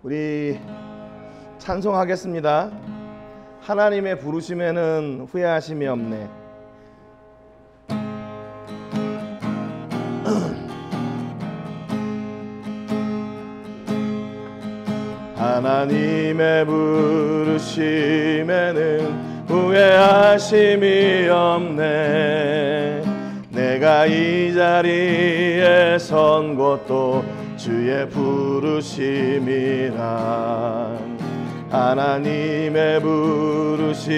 우리 찬송하겠습니다. 하나님의 부르심에는 후회하심이 없네. 하나님의 부르심에는 후회하심이 없네. 내가 이 자리에 선 것도 주의 부르심이란. 하나님의 부르심에는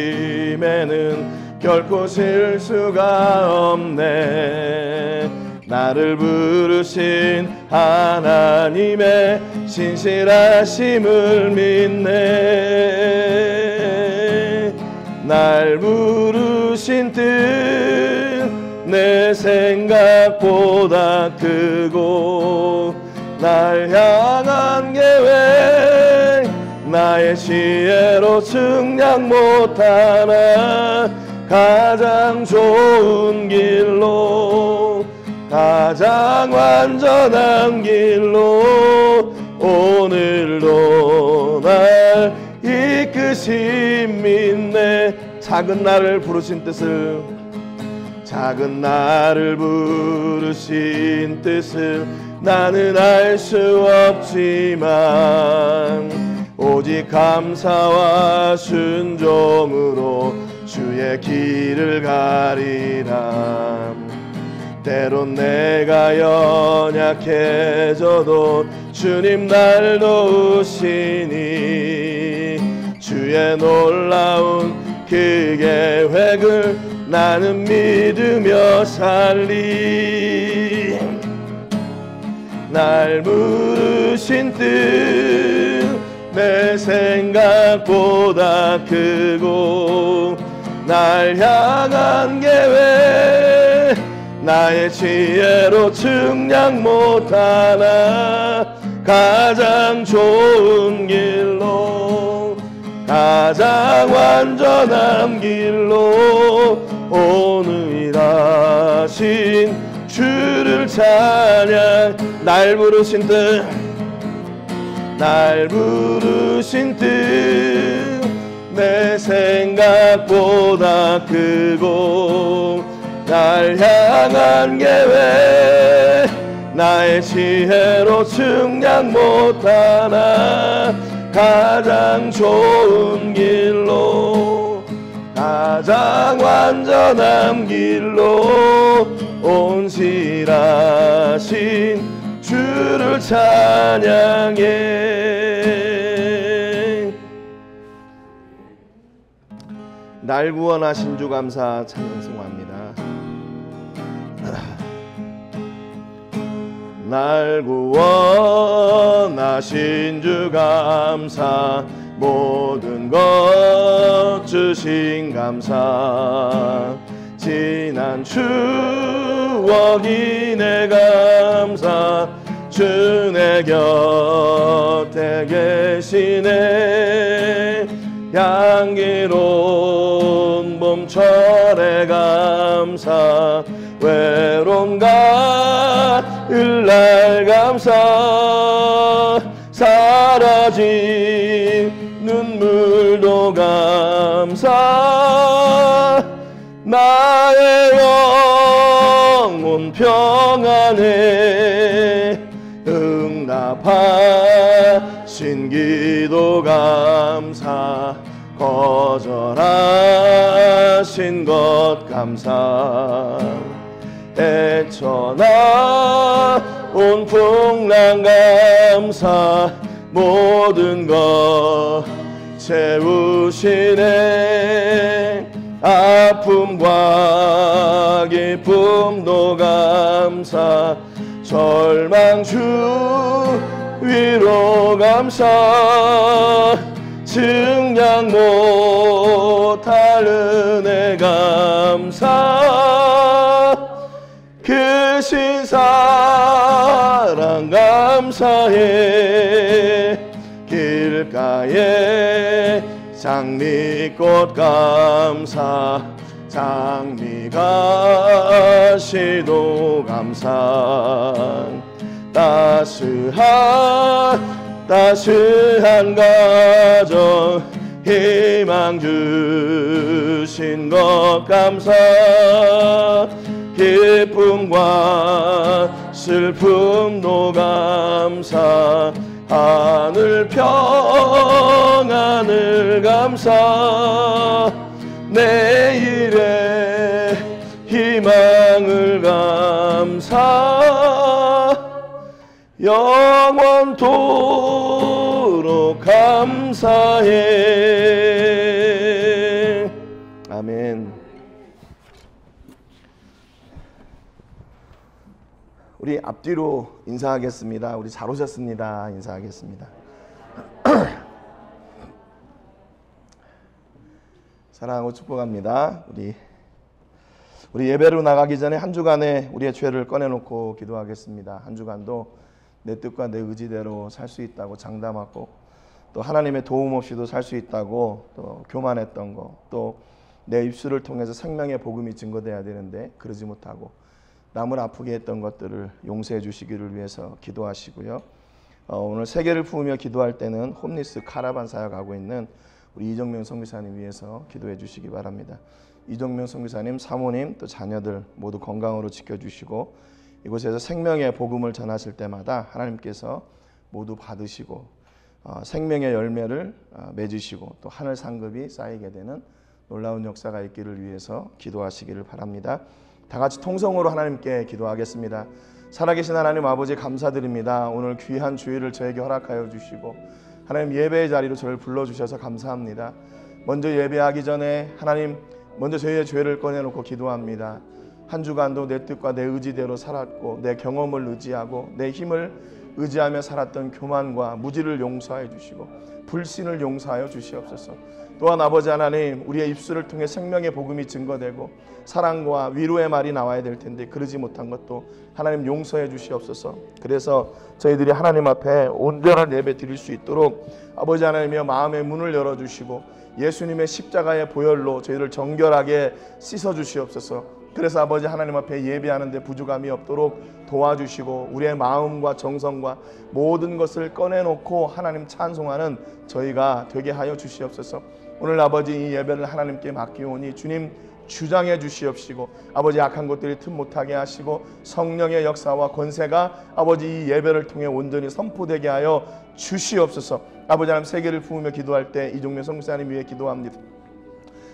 결코 실수가 없네. 나를 부르신 하나님의 신실하심을 믿네. 날 부르신 뜻 내 생각보다 크고, 날 향한 계획 나의 지혜로 측량 못하나. 가장 좋은 길로, 가장 완전한 길로 오늘도 날 이끄심 믿네. 작은 나를 부르신 뜻을, 작은 나를 부르신 뜻을 나는 알 수 없지만, 오직 감사와 순종으로 주의 길을 가리라. 때론 내가 연약해져도 주님 날 도우시니, 주의 놀라운 그 계획을 나는 믿으며 살리. 날 부르신 뜻 내 생각보다 크고, 날 향한 계획 나의 지혜로 측량 못하나. 가장 좋은 길로, 가장 완전한 길로 오늘 일하신 주를 찬양. 날 부르신 뜻, 날 부르신 뜻 내 생각보다 크고, 날 향한 계획 나의 지혜로 측량 못하나. 가장 좋은 길로, 가장 완전한 길로 온실하신 주를 찬양해. 날 구원하신 주 감사 찬송합니다. 날 구원하신 주 감사, 모든 것 주신 감사. 지난 추억이 내 감사, 주 내 곁에 계시네. 향기로운 봄철의 감사, 외로움 가을 날 감사. 사라진 눈물도 감사. 나의 영혼 평안해 응답하신 기도 감사. 거절하신 것 감사. 헤쳐나온 풍랑 감사. 모든 것 채우시네. 아픔과 기쁨도 감사. 절망 주 위로 감사. 측량 못할 은혜 감사. 크신 사랑 감사해. 길가에 장미꽃 감사. 장미가 시도 감사. 따스한 따스한 가정 희망 주신 것 감사. 기쁨과 슬픔도 감사. 하늘 평안을 감사. 내일의 희망을 감사. 영원토록 감사해. 아멘. 우리 앞뒤로 인사하겠습니다. 우리 잘 오셨습니다. 인사하겠습니다. 사랑하고 축복합니다. 우리 예배로 나가기 전에 한 주간에 우리의 죄를 꺼내놓고 기도하겠습니다. 한 주간도 내 뜻과 내 의지대로 살 수 있다고 장담하고, 또 하나님의 도움 없이도 살 수 있다고 또 교만했던 거, 또 내 입술을 통해서 생명의 복음이 증거돼야 되는데 그러지 못하고 남을 아프게 했던 것들을 용서해 주시기를 위해서 기도하시고요. 오늘 세계를 품으며 기도할 때는 홈리스 카라반 사역하고 있는 우리 이정명 선교사님 위해서 기도해 주시기 바랍니다. 이정명 선교사님, 사모님, 또 자녀들 모두 건강으로 지켜주시고, 이곳에서 생명의 복음을 전하실 때마다 하나님께서 모두 받으시고 생명의 열매를 맺으시고 또 하늘 상급이 쌓이게 되는 놀라운 역사가 있기를 위해서 기도하시기를 바랍니다. 다 같이 통성으로 하나님께 기도하겠습니다. 살아계신 하나님 아버지, 감사드립니다. 오늘 귀한 주일을 저에게 허락하여 주시고 하나님 예배의 자리로 저를 불러주셔서 감사합니다. 먼저 예배하기 전에 하나님 먼저 저희의 죄를 꺼내놓고 기도합니다. 한 주간도 내 뜻과 내 의지대로 살았고 내 경험을 의지하고 내 힘을 의지하며 살았던 교만과 무지를 용서하여 주시고 불신을 용서하여 주시옵소서. 또한 아버지 하나님, 우리의 입술을 통해 생명의 복음이 증거되고 사랑과 위로의 말이 나와야 될 텐데 그러지 못한 것도 하나님 용서해 주시옵소서. 그래서 저희들이 하나님 앞에 온전한 예배 드릴 수 있도록 아버지 하나님의 마음의 문을 열어주시고 예수님의 십자가의 보혈로 저희를 정결하게 씻어주시옵소서. 그래서 아버지 하나님 앞에 예배하는데 부족함이 없도록 도와주시고 우리의 마음과 정성과 모든 것을 꺼내놓고 하나님 찬송하는 저희가 되게 하여 주시옵소서. 오늘 아버지 이 예배를 하나님께 맡기오니 주님 주장해 주시옵시고 아버지 악한 것들이 틈 못하게 하시고 성령의 역사와 권세가 아버지 이 예배를 통해 온전히 선포되게 하여 주시옵소서. 아버지 하나님, 세계를 품으며 기도할 때 이종명 선교사님 위해 기도합니다.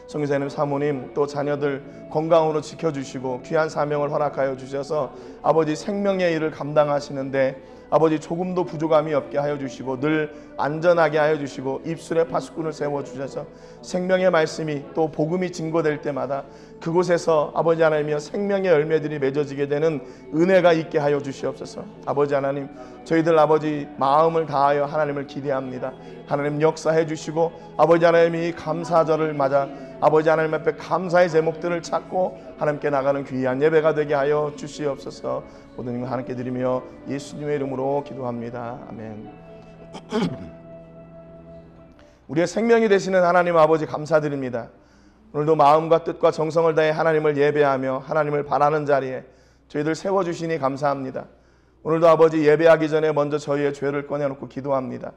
선교사님, 사모님, 또 자녀들 건강으로 지켜주시고 귀한 사명을 허락하여 주셔서 아버지 생명의 일을 감당하시는데 아버지 조금도 부족함이 없게 하여 주시고 늘 안전하게 하여 주시고 입술에 파수꾼을 세워주셔서 생명의 말씀이 또 복음이 증거될 때마다 그곳에서 아버지 하나님이여 생명의 열매들이 맺어지게 되는 은혜가 있게 하여 주시옵소서. 아버지 하나님, 저희들 아버지 마음을 다하여 하나님을 기대합니다. 하나님 역사해 주시고 아버지 하나님이 감사절을 맞아 아버지 하나님 앞에 감사의 제목들을 찾고 하나님께 나가는 귀한 예배가 되게 하여 주시옵소서. 모든 것 하나님께 드리며 예수님의 이름으로 기도합니다. 아멘. 우리의 생명이 되시는 하나님 아버지, 감사드립니다. 오늘도 마음과 뜻과 정성을 다해 하나님을 예배하며 하나님을 바라는 자리에 저희들 세워주시니 감사합니다. 오늘도 아버지 예배하기 전에 먼저 저희의 죄를 꺼내놓고 기도합니다.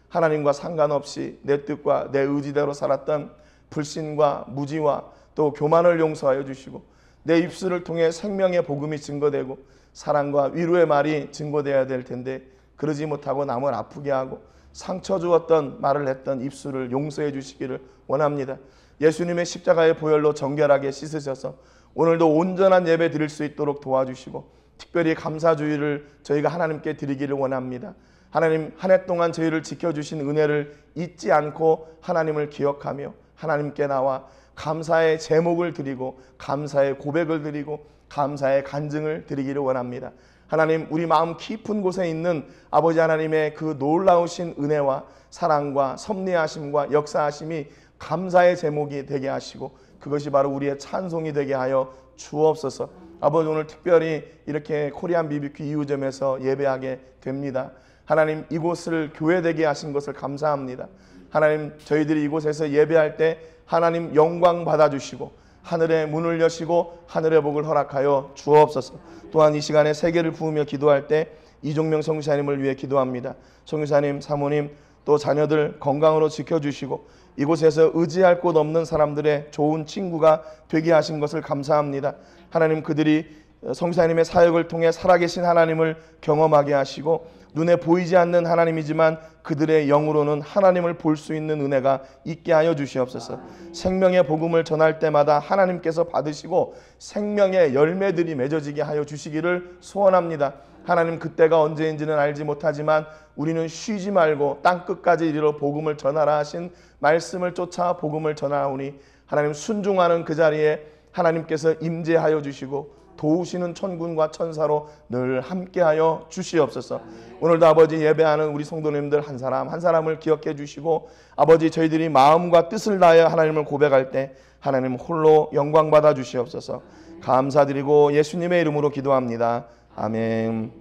하나님과 상관없이 내 뜻과 내 의지대로 살았던 불신과 무지와 또 교만을 용서하여 주시고 내 입술을 통해 생명의 복음이 증거되고 사랑과 위로의 말이 증거되어야 될 텐데 그러지 못하고 남을 아프게 하고 상처 주었던 말을 했던 입술을 용서해 주시기를 원합니다. 예수님의 십자가의 보혈로 정결하게 씻으셔서 오늘도 온전한 예배 드릴 수 있도록 도와주시고 특별히 감사주의를 저희가 하나님께 드리기를 원합니다. 하나님, 한 해 동안 저희를 지켜주신 은혜를 잊지 않고 하나님을 기억하며 하나님께 나와 감사의 제목을 드리고 감사의 고백을 드리고 감사의 간증을 드리기를 원합니다. 하나님, 우리 마음 깊은 곳에 있는 아버지 하나님의 그 놀라우신 은혜와 사랑과 섭리하심과 역사하심이 감사의 제목이 되게 하시고 그것이 바로 우리의 찬송이 되게 하여 주옵소서. 아버지, 오늘 특별히 이렇게 코리안 BBQ 2호점에서 예배하게 됩니다. 하나님, 이곳을 교회되게 하신 것을 감사합니다. 하나님, 저희들이 이곳에서 예배할 때 하나님 영광 받아주시고 하늘의 문을 여시고 하늘의 복을 허락하여 주옵소서. 또한 이 시간에 세계를 부으며 기도할 때 이종명 선교사님을 위해 기도합니다. 선교사님, 사모님, 또 자녀들 건강으로 지켜주시고 이곳에서 의지할 곳 없는 사람들의 좋은 친구가 되게 하신 것을 감사합니다. 하나님, 그들이 선교사님의 사역을 통해 살아계신 하나님을 경험하게 하시고 눈에 보이지 않는 하나님이지만 그들의 영으로는 하나님을 볼 수 있는 은혜가 있게 하여 주시옵소서. 생명의 복음을 전할 때마다 하나님께서 받으시고 생명의 열매들이 맺어지게 하여 주시기를 소원합니다. 하나님, 그때가 언제인지는 알지 못하지만 우리는 쉬지 말고 땅끝까지 이르러 복음을 전하라 하신 말씀을 쫓아 복음을 전하오니 하나님, 순종하는 그 자리에 하나님께서 임재하여 주시고 도우시는 천군과 천사로 늘 함께하여 주시옵소서. 오늘도 아버지, 예배하는 우리 성도님들 한 사람 한 사람을 기억해 주시고 아버지, 저희들이 마음과 뜻을 다하여 하나님을 고백할 때 하나님 홀로 영광 받아 주시옵소서. 감사드리고 예수님의 이름으로 기도합니다. 아멘.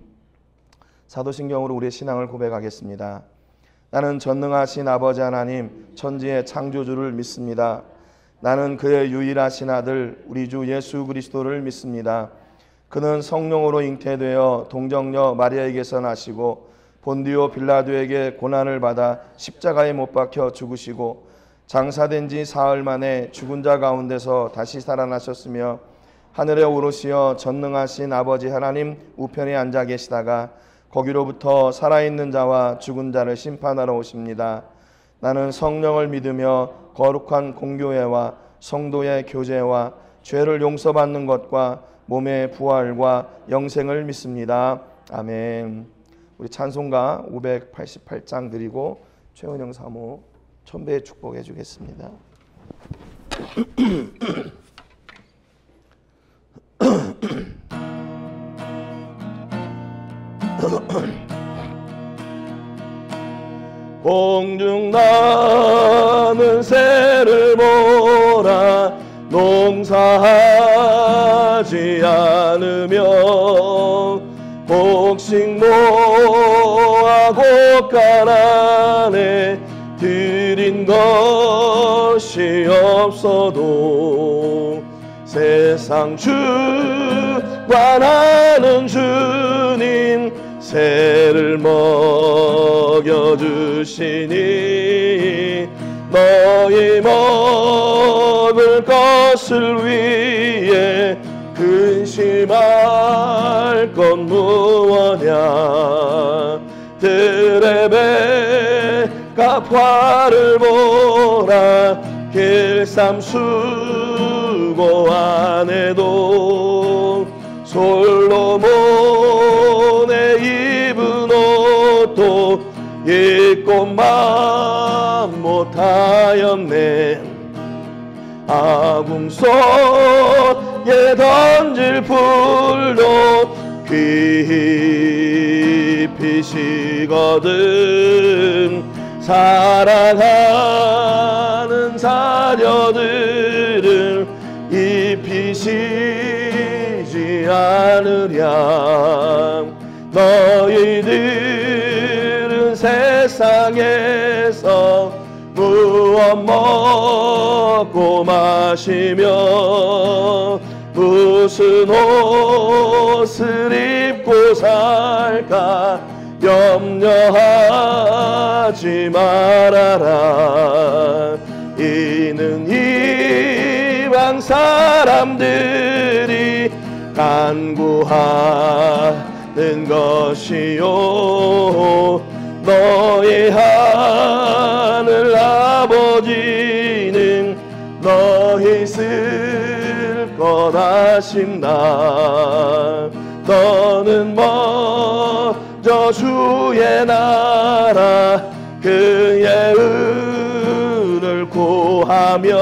사도신경으로 우리의 신앙을 고백하겠습니다. 나는 전능하신 아버지 하나님, 천지의 창조주를 믿습니다. 나는 그의 유일하신 아들 우리 주 예수 그리스도를 믿습니다. 그는 성령으로 잉태되어 동정녀 마리아에게서 나시고 본디오 빌라도에게 고난을 받아 십자가에 못 박혀 죽으시고 장사된 지 사흘 만에 죽은 자 가운데서 다시 살아나셨으며 하늘에 오르시어 전능하신 아버지 하나님 우편에 앉아 계시다가 거기로부터 살아있는 자와 죽은 자를 심판하러 오십니다. 나는 성령을 믿으며 거룩한 공교회와 성도의 교제와 죄를 용서받는 것과 몸의 부활과 영생을 믿습니다. 아멘. 우리 찬송가 588장 드리고 최은영 사모 천배의 축복해 주겠습니다. 공중 나는 새를 보라 농사하지 않으며 곡식 모아 곳간 안에 들인 것이 없어도 세상 주관하는 주님 새를 먹여주시니 너희 먹을 것을 위해 근심할 건 무엇냐. 들의 배가 화를 보라 길쌈 수고 안 해도 솔로몬의 입은 옷도 입고만 못하였네. 아궁 속에 던질 풀도 깊이시거든. 사랑하는 자녀들을 입히시지 않으랴. 너희들은 세상에서 무엇 먹고 마시며 무슨 옷을 입고 살까 염려하지 말아라. 이는 이방 사람들이 간구하는 것이요 너희 하늘 아버지는 너희 쓸 것 아신다. 너는 먼저 주의 나라 그의 의를 구하면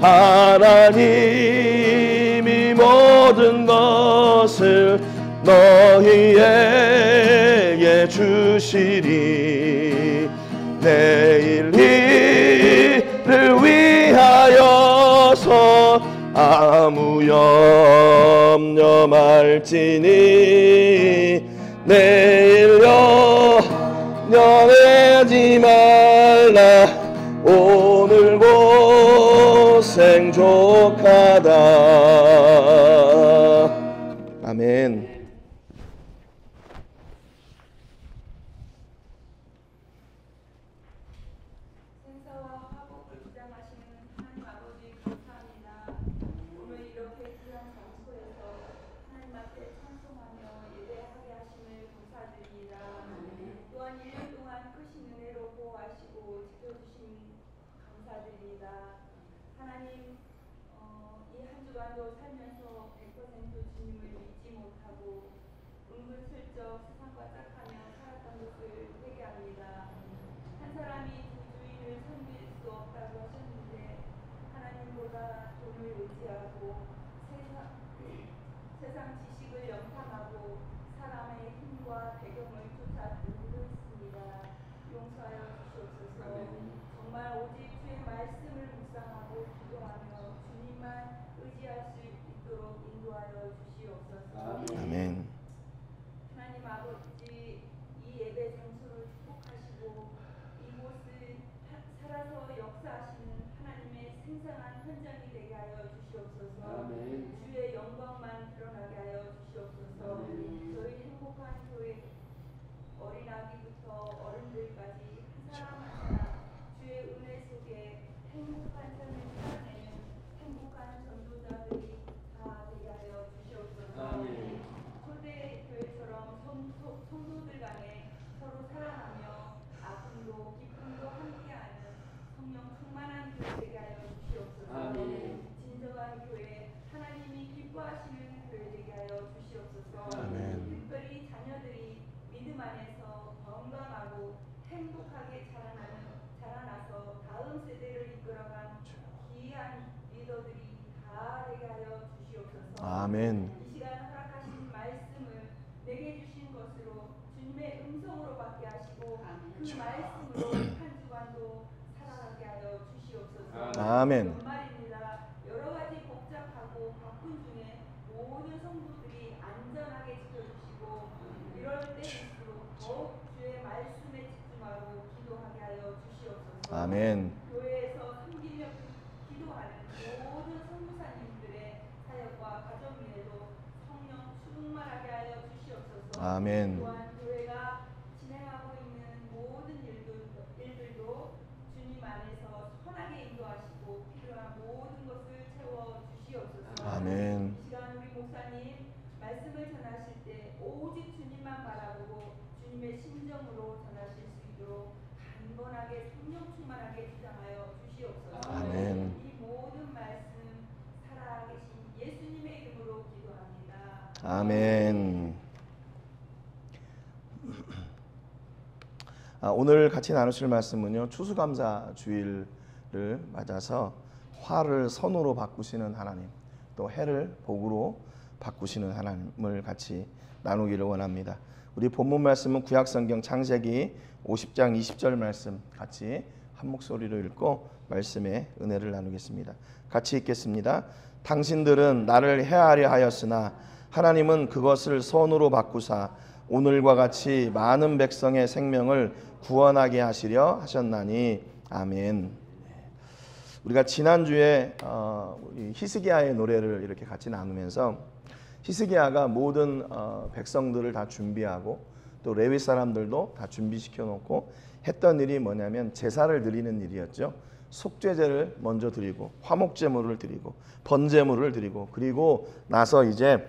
하나님이 모든 것을 너희에게 주시리. 내일 일을 위하여서 아무 염려 말지니 내일 염려하지 말라. 오늘 고생 좀 날마다. 아멘. 아멘. 하나님 아버지, 이 예배 장소를 축복하시고 이곳을 살아서 역사하시는 하나님의 생생한 현장이 되게 하여 주시옵소서. 주의 영광만 드러나게 하여 주시옵소서. 저희 행복한 교회 어린아기부터 어른들까지 한 사람 한 사람 주의 은혜 속에 행복한 삶을 살아내는 행복한 전도자들이 다 되게 하여 주시옵소서. 초대교회처럼 성도들 간에 서로 사랑하며 아픔도 기쁨도 함께하는 성령 충만한 교회 되게 하여 주시옵소서. 진정한 교회, 하나님이 기뻐하시는 교회 되게 하여 주시옵소서. 특별히 자녀들이 믿음 안에서 건강하고 행복하게 자라나서 다음 세대를 이끌어간 귀한 리더들이 다 되게 하여 주시옵소서. 아멘. 이 시간 허락하신 말씀을 내게 주신 것으로 주님의 음성으로 받게 하시고 그 말씀으로 한 주간도 살아가게 하여 주시옵소서. 아멘. 연말입니다. 여러 가지 복잡하고 바쁜 중에 모든 성도들이 안전하게 지켜주시고 이럴 때일수록 더욱 주의 말씀에 집중하고 기도하게 하여 주시옵소서. 아멘. 교회에서 섬기며 기도하는 모든 선교사님들의 사역과 가정 일에도 성령 충만하게 하여 주시옵소서. 아멘. 또한 교회가 진행하고 있는 모든 일들도 주님 안에서 선하게 인도하시고 필요한 모든 것을 채워 주시옵소서. 아멘. 이 시간 우리 목사님 말씀을 전하실 때 오직 주님만 바라보고 주님의 심정으로 전하실 수 있도록 간번하게 성령 충만하게 주장하여 주시옵소서. 아멘. 이 모든 말씀 살아계신 예수님의 이름으로 기도합니다. 아멘. 오늘 같이 나누실 말씀은요, 추수감사 주일을 맞아서 화를 선으로 바꾸시는 하나님, 또 해를 복으로 바꾸시는 하나님을 같이 나누기를 원합니다. 우리 본문 말씀은 구약성경 창세기 50장 20절 말씀 같이 한 목소리로 읽고 말씀의 은혜를 나누겠습니다. 같이 읽겠습니다. 당신들은 나를 해하려 하였으나 하나님은 그것을 선으로 바꾸사 오늘과 같이 많은 백성의 생명을 구원하게 하시려 하셨나니. 아멘. 우리가 지난주에 히스기야의 노래를 이렇게 같이 나누면서 히스기야가 모든 백성들을 다 준비하고 또 레위 사람들도 다 준비시켜 놓고 했던 일이 뭐냐면 제사를 드리는 일이었죠. 속죄제를 먼저 드리고 화목제물을 드리고 번제물을 드리고 그리고 나서 이제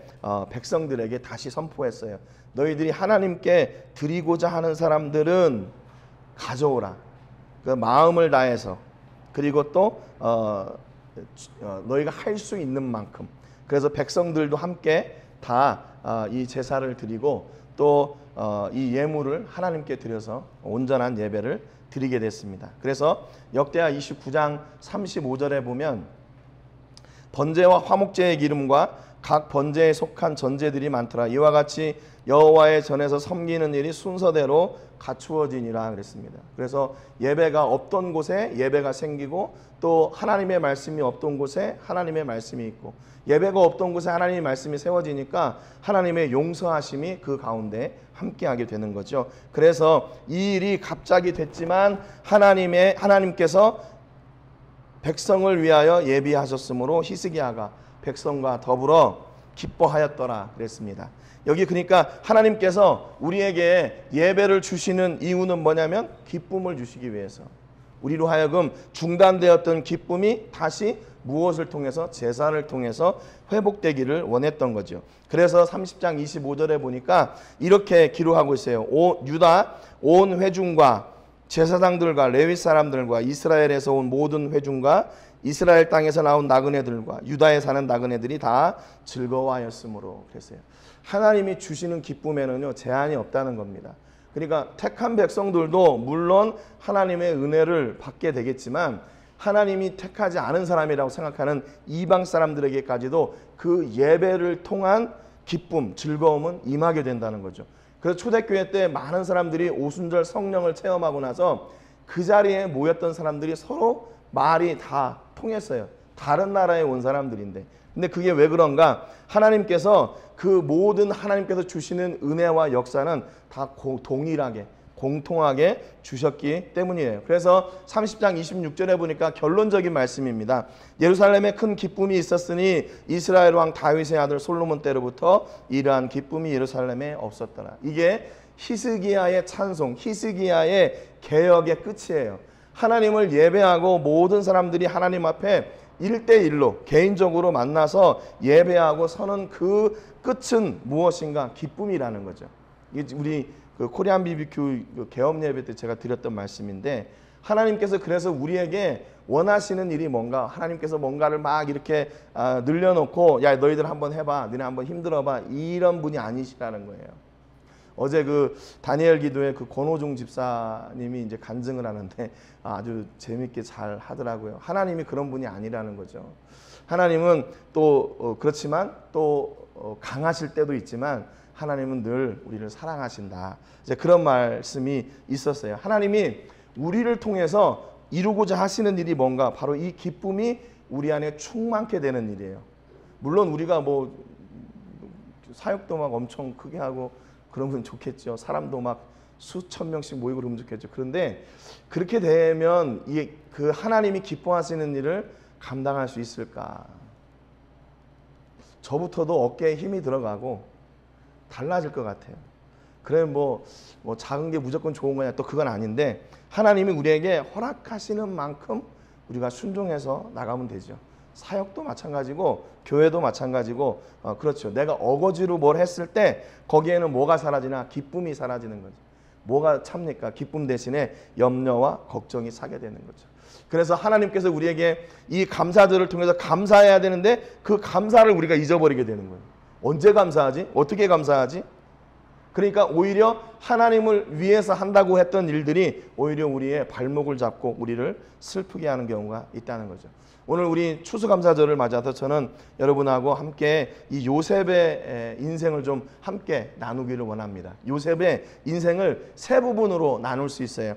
백성들에게 다시 선포했어요. 너희들이 하나님께 드리고자 하는 사람들은 가져오라. 그 마음을 다해서 그리고 또 너희가 할 수 있는 만큼. 그래서 백성들도 함께 다 이 제사를 드리고 또 이 예물을 하나님께 드려서 온전한 예배를 드리게 됐습니다. 그래서 역대하 29장 35절에 보면 번제와 화목제의 기름과 각 번제에 속한 전제들이 많더라. 이와 같이 여호와의 전에서 섬기는 일이 순서대로 갖추어지니라 그랬습니다. 그래서 예배가 없던 곳에 예배가 생기고 또 하나님의 말씀이 없던 곳에 하나님의 말씀이 있고 예배가 없던 곳에 하나님의 말씀이 세워지니까 하나님의 용서하심이 그 가운데 함께하게 되는 거죠. 그래서 이 일이 갑자기 됐지만 하나님께서 백성을 위하여 예비하셨으므로 히스기야가 백성과 더불어 기뻐하였더라 그랬습니다. 여기 그러니까 하나님께서 우리에게 예배를 주시는 이유는 뭐냐면 기쁨을 주시기 위해서, 우리로 하여금 중단되었던 기쁨이 다시 무엇을 통해서, 제사를 통해서 회복되기를 원했던 거죠. 그래서 30장 25절에 보니까 이렇게 기록하고 있어요. 유다 온 회중과 제사장들과 레위 사람들과 이스라엘에서 온 모든 회중과 이스라엘 땅에서 나온 나그네들과 유다에 사는 나그네들이 다 즐거워하였으므로 그랬어요. 하나님이 주시는 기쁨에는요 제한이 없다는 겁니다. 그러니까 택한 백성들도 물론 하나님의 은혜를 받게 되겠지만 하나님이 택하지 않은 사람이라고 생각하는 이방 사람들에게까지도 그 예배를 통한 기쁨, 즐거움은 임하게 된다는 거죠. 그래서 초대교회 때 많은 사람들이 오순절 성령을 체험하고 나서 그 자리에 모였던 사람들이 서로 말이 다 통했어요. 다른 나라에 온 사람들인데. 근데 그게 왜 그런가? 하나님께서 그 모든 하나님께서 주시는 은혜와 역사는 다 동일하게 공통하게 주셨기 때문이에요. 그래서 30장 26절에 보니까 결론적인 말씀입니다. 예루살렘에 큰 기쁨이 있었으니 이스라엘 왕 다윗의 아들 솔로몬 때로부터 이러한 기쁨이 예루살렘에 없었더라. 이게 히스기야의 찬송, 히스기야의 개혁의 끝이에요. 하나님을 예배하고 모든 사람들이 하나님 앞에 1대1로 개인적으로 만나서 예배하고 서는 그 끝은 무엇인가? 기쁨이라는 거죠. 우리 그 코리안 BBQ 개업 예배 때 제가 드렸던 말씀인데, 하나님께서 그래서 우리에게 원하시는 일이 뭔가, 하나님께서 뭔가를 막 이렇게 늘려놓고 야 너희들 한번 해봐, 너네 한번 힘들어봐, 이런 분이 아니시라는 거예요. 어제 그 다니엘 기도에 그 권호중 집사님이 이제 간증을 하는데 아주 재밌게 잘 하더라고요. 하나님이 그런 분이 아니라는 거죠. 하나님은 또 그렇지만 또 강하실 때도 있지만 하나님은 늘 우리를 사랑하신다. 이제 그런 말씀이 있었어요. 하나님이 우리를 통해서 이루고자 하시는 일이 뭔가, 바로 이 기쁨이 우리 안에 충만케 되는 일이에요. 물론 우리가 뭐 사역도 막 엄청 크게 하고 그러면 좋겠죠. 사람도 막 수천 명씩 모이고 그러면 좋겠죠. 그런데 그렇게 되면 그 하나님이 기뻐하시는 일을 감당할 수 있을까? 저부터도 어깨에 힘이 들어가고 달라질 것 같아요. 그래 뭐 작은 게 무조건 좋은 거냐, 또 그건 아닌데 하나님이 우리에게 허락하시는 만큼 우리가 순종해서 나가면 되죠. 사역도 마찬가지고 교회도 마찬가지고 그렇죠. 내가 어거지로 뭘 했을 때 거기에는 뭐가 사라지나? 기쁨이 사라지는 거죠. 뭐가 찹니까? 기쁨 대신에 염려와 걱정이 사게 되는 거죠. 그래서 하나님께서 우리에게 이 감사들을 통해서 감사해야 되는데 그 감사를 우리가 잊어버리게 되는 거예요. 언제 감사하지? 어떻게 감사하지? 그러니까 오히려 하나님을 위해서 한다고 했던 일들이 오히려 우리의 발목을 잡고 우리를 슬프게 하는 경우가 있다는 거죠. 오늘 우리 추수감사절을 맞아서 저는 여러분하고 함께 이 요셉의 인생을 좀 함께 나누기를 원합니다. 요셉의 인생을 세 부분으로 나눌 수 있어요.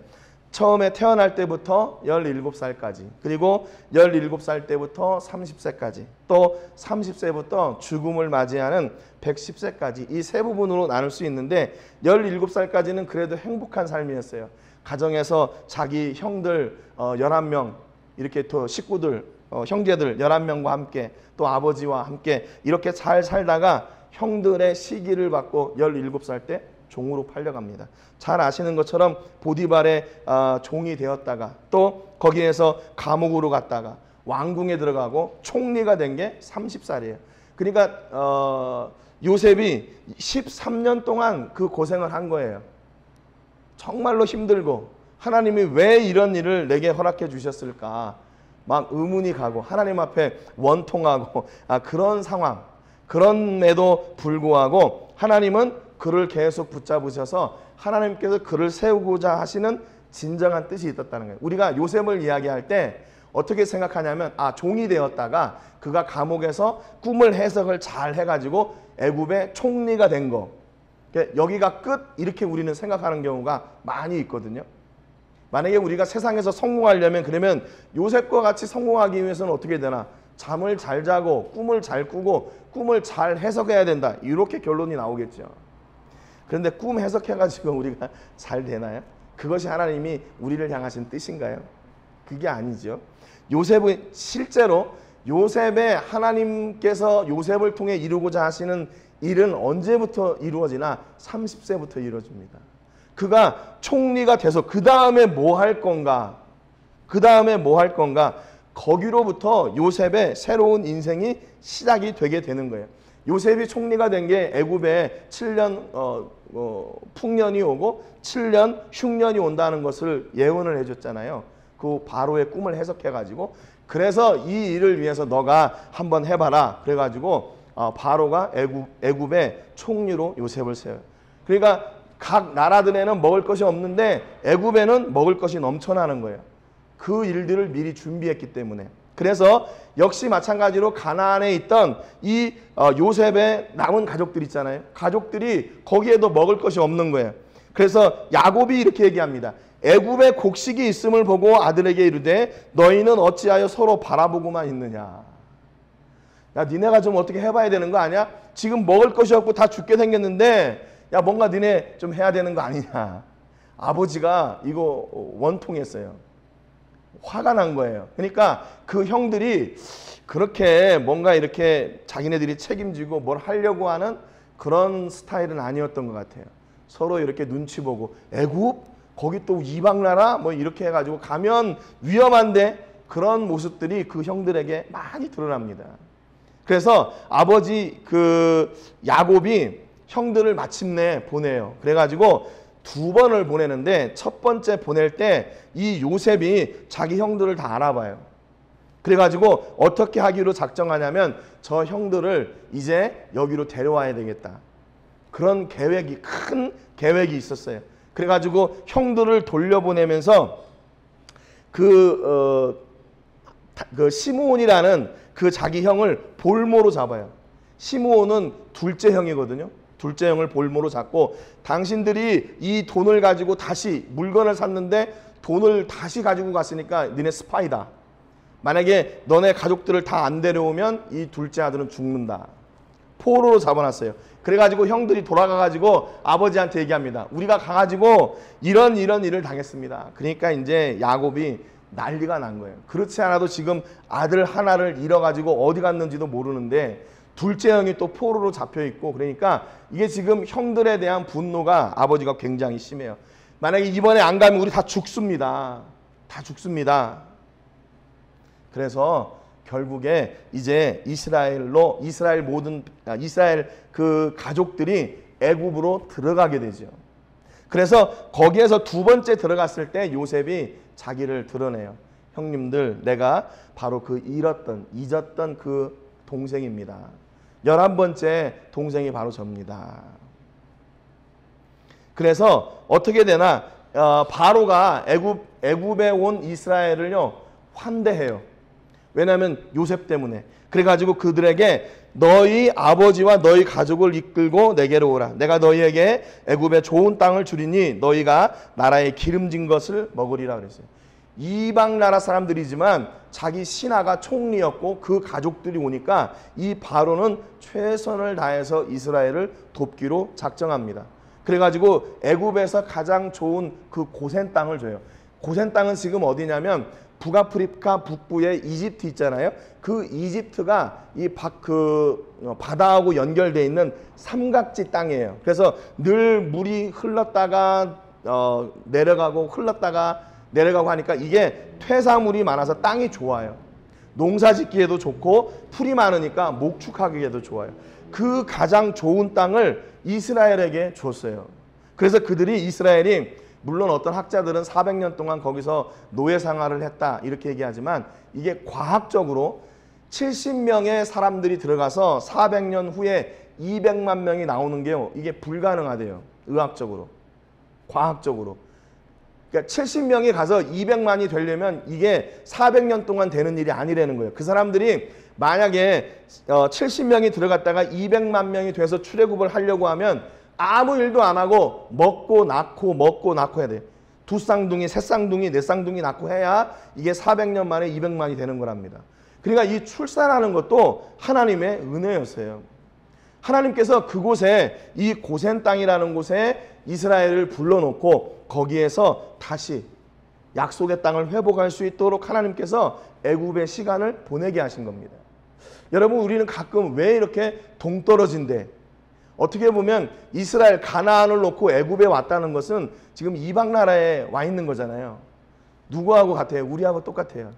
처음에 태어날 때부터 17살까지, 그리고 17살 때부터 30세까지, 또 30세부터 죽음을 맞이하는 110세까지 이 세 부분으로 나눌 수 있는데 17살까지는 그래도 행복한 삶이었어요. 가정에서 자기 형들 11명, 이렇게 또 식구들, 형제들 11명과 함께 또 아버지와 함께 이렇게 잘 살다가 형들의 시기를 받고 17살 때 종으로 팔려갑니다. 잘 아시는 것처럼 보디발의 종이 되었다가 또 거기에서 감옥으로 갔다가 왕궁에 들어가고 총리가 된 게 30살이에요. 그러니까 요셉이 13년 동안 그 고생을 한 거예요. 정말로 힘들고 하나님이 왜 이런 일을 내게 허락해 주셨을까 막 의문이 가고 하나님 앞에 원통하고 그런 상황, 그럼에도 불구하고 하나님은 그를 계속 붙잡으셔서 하나님께서 그를 세우고자 하시는 진정한 뜻이 있었다는 거예요. 우리가 요셉을 이야기할 때 어떻게 생각하냐면 종이 되었다가 그가 감옥에서 꿈을 해석을 잘 해가지고 애굽의 총리가 된 거, 여기가 끝, 이렇게 우리는 생각하는 경우가 많이 있거든요. 만약에 우리가 세상에서 성공하려면, 그러면 요셉과 같이 성공하기 위해서는 어떻게 되나? 잠을 잘 자고 꿈을 잘 꾸고 꿈을 잘 해석해야 된다, 이렇게 결론이 나오겠죠. 그런데 꿈 해석해가지고 우리가 잘 되나요? 그것이 하나님이 우리를 향하신 뜻인가요? 그게 아니죠. 요셉은 실제로 요셉의 하나님께서 요셉을 통해 이루고자 하시는 일은 언제부터 이루어지나 30세부터 이루어집니다. 그가 총리가 돼서 그 다음에 뭐 할 건가? 그 다음에 뭐 할 건가? 거기로부터 요셉의 새로운 인생이 시작이 되게 되는 거예요. 요셉이 총리가 된 게 애굽에 7년 풍년이 오고 7년 흉년이 온다는 것을 예언을 해줬잖아요. 그 바로의 꿈을 해석해가지고 그래서 이 일을 위해서 너가 한번 해봐라. 그래가지고 바로가 애굽의 총리로 요셉을 세워요. 그러니까 각 나라들에는 먹을 것이 없는데 애굽에는 먹을 것이 넘쳐나는 거예요. 그 일들을 미리 준비했기 때문에. 그래서 역시 마찬가지로 가나안에 있던 이 요셉의 남은 가족들 있잖아요. 가족들이 거기에도 먹을 것이 없는 거예요. 그래서 야곱이 이렇게 얘기합니다. 애굽에 곡식이 있음을 보고 아들에게 이르되 너희는 어찌하여 서로 바라보고만 있느냐. 야, 니네가 좀 어떻게 해봐야 되는 거 아니야? 지금 먹을 것이 없고 다 죽게 생겼는데 야, 뭔가 니네 좀 해야 되는 거 아니냐. 아버지가 이거 원통했어요. 화가 난 거예요. 그러니까 그 형들이 그렇게 뭔가 이렇게 자기네들이 책임지고 뭘 하려고 하는 그런 스타일은 아니었던 것 같아요. 서로 이렇게 눈치 보고 애굽? 거기 또 이방 나라? 뭐 이렇게 해가지고 가면 위험한데 그런 모습들이 그 형들에게 많이 드러납니다. 그래서 아버지 그 야곱이 형들을 마침내 보내요. 그래가지고 2번을 보내는데 첫 번째 보낼 때 이 요셉이 자기 형들을 다 알아봐요. 그래가지고 어떻게 하기로 작정하냐면 저 형들을 이제 여기로 데려와야 되겠다. 그런 계획이 큰 계획이 있었어요. 그래가지고 형들을 돌려보내면서 그 시므온이라는 그 자기 형을 볼모로 잡아요. 시므온은 둘째 형이거든요. 둘째 형을 볼모로 잡고 당신들이 이 돈을 가지고 다시 물건을 샀는데 돈을 다시 가지고 갔으니까 니네 스파이다. 만약에 너네 가족들을 다 안 데려오면 이 둘째 아들은 죽는다. 포로로 잡아놨어요. 그래가지고 형들이 돌아가가지고 아버지한테 얘기합니다. 우리가 가가지고 이런 일을 당했습니다. 그러니까 이제 야곱이 난리가 난 거예요. 그렇지 않아도 지금 아들 하나를 잃어가지고 어디 갔는지도 모르는데 둘째 형이 또 포로로 잡혀있고 그러니까 이게 지금 형들에 대한 분노가 아버지가 굉장히 심해요. 만약에 이번에 안 가면 우리 다 죽습니다. 다 죽습니다. 그래서 결국에 이제 이스라엘 그 가족들이 애굽으로 들어가게 되죠. 그래서 거기에서 2번째 들어갔을 때 요셉이 자기를 드러내요. 형님들, 내가 바로 그 잊었던 그 동생입니다. 11번째 동생이 바로 접니다. 그래서 어떻게 되나 바로가 애굽에 온 이스라엘을요 환대해요. 왜냐하면 요셉 때문에. 그래가지고 그들에게 너희 아버지와 너희 가족을 이끌고 내게로 오라. 내가 너희에게 애굽의 좋은 땅을 주리니 너희가 나라의 기름진 것을 먹으리라 그랬어요. 이방 나라 사람들이지만 자기 신하가 총리였고 그 가족들이 오니까 이 바로는 최선을 다해서 이스라엘을 돕기로 작정합니다. 그래가지고 애굽에서 가장 좋은 그 고센 땅을 줘요. 고센 땅은 지금 어디냐면 북아프리카 북부에 이집트 있잖아요. 그 이집트가 이 바다하고 연결되어 있는 삼각지 땅이에요. 그래서 늘 물이 흘렀다가 내려가고 흘렀다가 내려가고 하니까 이게 퇴사물이 많아서 땅이 좋아요. 농사 짓기에도 좋고 풀이 많으니까 목축하기에도 좋아요. 그 가장 좋은 땅을 이스라엘에게 줬어요. 그래서 이스라엘이 물론 어떤 학자들은 400년 동안 거기서 노예 생활을 했다 이렇게 얘기하지만 이게 과학적으로 70명의 사람들이 들어가서 400년 후에 200만 명이 나오는 게요. 이게 불가능하대요. 의학적으로. 과학적으로. 그러니까 70명이 가서 200만이 되려면 이게 400년 동안 되는 일이 아니라는 거예요. 그 사람들이 만약에 70명이 들어갔다가 200만 명이 돼서 출애굽을 하려고 하면 아무 일도 안 하고 먹고 낳고 해야 돼요. 2쌍둥이, 3쌍둥이, 4쌍둥이 낳고 해야 이게 400년 만에 200만이 되는 거랍니다. 그러니까 이 출산하는 것도 하나님의 은혜였어요. 하나님께서 그곳에 이 고센 땅이라는 곳에 이스라엘을 불러놓고 거기에서 다시 약속의 땅을 회복할 수 있도록 하나님께서 애굽의 시간을 보내게 하신 겁니다. 여러분, 우리는 가끔 왜 이렇게 동떨어진데, 어떻게 보면 이스라엘 가나안을 놓고 애굽에 왔다는 것은 지금 이방 나라에 와 있는 거잖아요. 누구하고 같아요? 우리하고 똑같아요.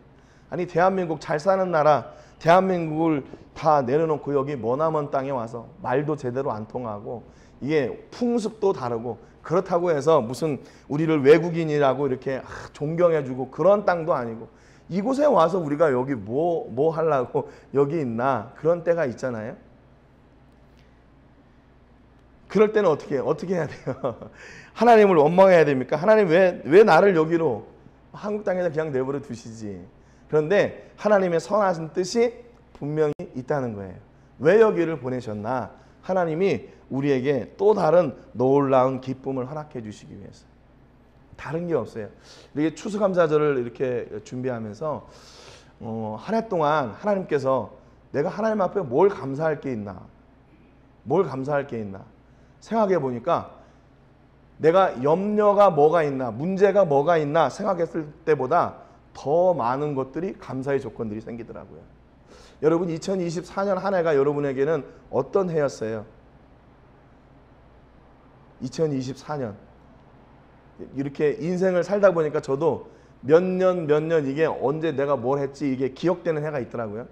아니, 대한민국 잘 사는 나라, 대한민국을 다 내려놓고 여기 머나먼 땅에 와서 말도 제대로 안 통하고, 이게 풍습도 다르고, 그렇다고 해서 무슨 우리를 외국인이라고 이렇게 존경해주고 그런 땅도 아니고, 이곳에 와서 우리가 여기 뭐 하려고 여기 있나, 그런 때가 있잖아요. 그럴 때는 어떻게 해야 돼요? 하나님을 원망해야 됩니까? 하나님 왜 나를 여기로 한국 땅에서 그냥 내버려 두시지? 그런데 하나님의 선하신 뜻이 분명히 있다는 거예요. 왜 여기를 보내셨나? 하나님이 우리에게 또 다른 놀라운 기쁨을 허락해 주시기 위해서. 다른 게 없어요. 이렇게 추수감사절을 이렇게 준비하면서 한 해 동안 하나님께서 내가 하나님 앞에 뭘 감사할 게 있나? 뭘 감사할 게 있나? 생각해 보니까 내가 염려가 뭐가 있나, 문제가 뭐가 있나 생각했을 때보다 더 많은 것들이 감사의 조건들이 생기더라고요. 여러분, 2024년 한 해가 여러분에게는 어떤 해였어요? 2024년 이렇게 인생을 살다 보니까 저도 몇 년 이게 언제 내가 뭘 했지 이게 기억되는 해가 있더라고요.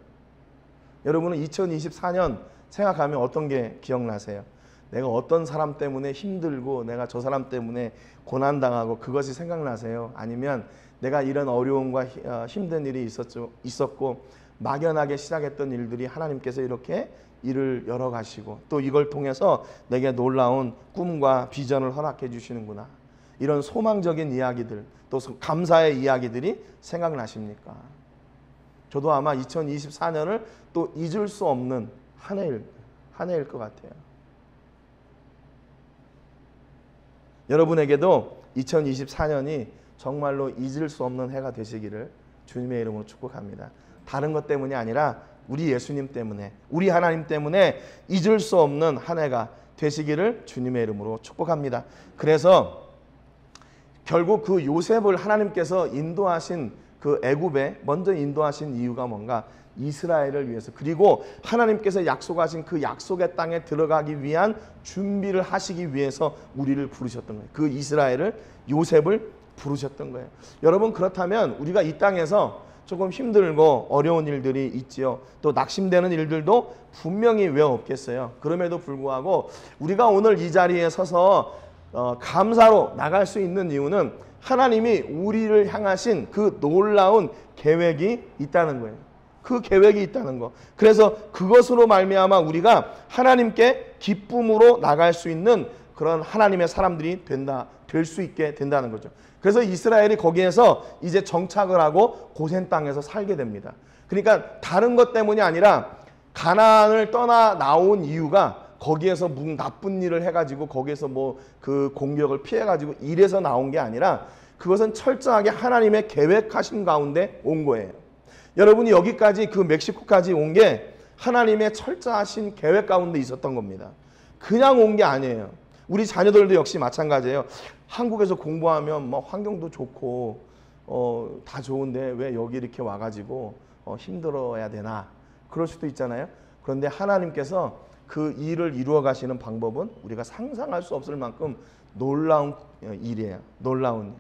여러분은 2024년 생각하면 어떤 게 기억나세요? 내가 어떤 사람 때문에 힘들고 내가 저 사람 때문에 고난당하고 그것이 생각나세요? 아니면 내가 이런 어려움과 힘든 일이 있었고 막연하게 시작했던 일들이 하나님께서 이렇게 일을 열어가시고 또 이걸 통해서 내게 놀라운 꿈과 비전을 허락해 주시는구나, 이런 소망적인 이야기들, 또 감사의 이야기들이 생각나십니까? 저도 아마 2024년을 또 잊을 수 없는 한 해일 것 같아요. 여러분에게도 2024년이 정말로 잊을 수 없는 해가 되시기를 주님의 이름으로 축복합니다. 다른 것 때문이 아니라 우리 예수님 때문에, 우리 하나님 때문에 잊을 수 없는 한 해가 되시기를 주님의 이름으로 축복합니다. 그래서 결국 그 요셉을 하나님께서 인도하신 그 애굽에 먼저 인도하신 이유가 뭔가? 이스라엘을 위해서, 그리고 하나님께서 약속하신 그 약속의 땅에 들어가기 위한 준비를 하시기 위해서 우리를 부르셨던 거예요. 그 이스라엘을, 요셉을 부르셨던 거예요. 여러분, 그렇다면 우리가 이 땅에서 조금 힘들고 어려운 일들이 있지요. 또 낙심되는 일들도 분명히 왜 없겠어요. 그럼에도 불구하고 우리가 오늘 이 자리에 서서 감사로 나갈 수 있는 이유는 하나님이 우리를 향하신 그 놀라운 계획이 있다는 거예요. 그 계획이 있다는 거. 그래서 그것으로 말미암아 우리가 하나님께 기쁨으로 나갈 수 있는 그런 하나님의 사람들이 될 수 있게 된다는 거죠. 그래서 이스라엘이 거기에서 이제 정착을 하고 고센 땅에서 살게 됩니다. 그러니까 다른 것 때문이 아니라 가나안을 떠나 나온 이유가 거기에서 무슨 나쁜 일을 해가지고 거기에서 뭐 그 공격을 피해가지고 이래서 나온 게 아니라 그것은 철저하게 하나님의 계획하신 가운데 온 거예요. 여러분이 여기까지 그 멕시코까지 온 게 하나님의 철저하신 계획 가운데 있었던 겁니다. 그냥 온 게 아니에요. 우리 자녀들도 역시 마찬가지예요. 한국에서 공부하면 뭐 환경도 좋고 다 좋은데 왜 여기 이렇게 와가지고 힘들어야 되나, 그럴 수도 있잖아요. 그런데 하나님께서 그 일을 이루어 가시는 방법은 우리가 상상할 수 없을 만큼 놀라운 일이에요. 놀라운 일.